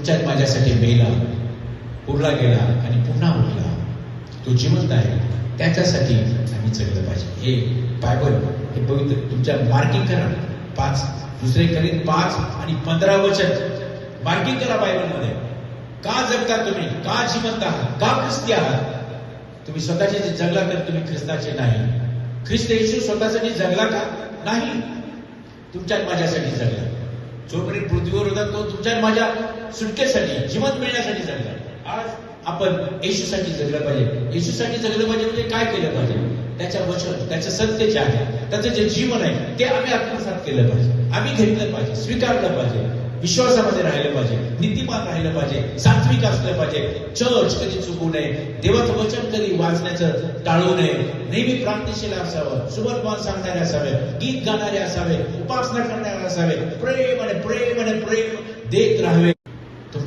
तुमच्या माझ्यासाठी मेला, पुरला गेला आणि पुन्हा उठला, तो जिवंत आहे, त्याच्यासाठी आम्ही जगलं पाहिजे. हे बायबल, हे पवित्र तुमच्या मार्किंग करा. 2 Corinthians 5 आणि 15 वचन मार्किंग करा बायबलमध्ये. का जगता तुम्ही, का जिवंत आहात, का ख्रिस्ती आहात? तुम्ही स्वतःचे जे जगला तर तुम्ही ख्रिस्ताचे नाही. ख्रिस्त येशू स्वतःसाठी जगला का? नाही, तुमच्या माझ्यासाठी जगला. जोपर्यंत पृथ्वीवर होता तो तुमच्या माझ्या सुटकेसाठी, जिवंत मिळण्यासाठी जगला. आज आपण येशूसाठी जगलं पाहिजे. येशूसाठी जगलं पाहिजे म्हणजे काय केलं पाहिजे? त्याच्या वचन, त्याचं सत्य जे आहे, त्याचं जे जीवन आहे ते आम्ही आत्मसात केलं पाहिजे, आम्ही घेतलं पाहिजे, स्वीकारलं पाहिजे, विश्वासामध्ये राहिलं पाहिजे, नीतिमान राहिलं पाहिजे, सात्विक असलं पाहिजे. चर्च कधी चुकू नये, देवाचं वचन कधी वाचण्याचं टाळू नये, नेहमी प्रार्थनेशील असावं, सुवर्तमान सांगणारे असावे, गीत गाणारे असावे, उपासना करणारे असावे, प्रेम आणि प्रेम आणि प्रेम देत राहावे.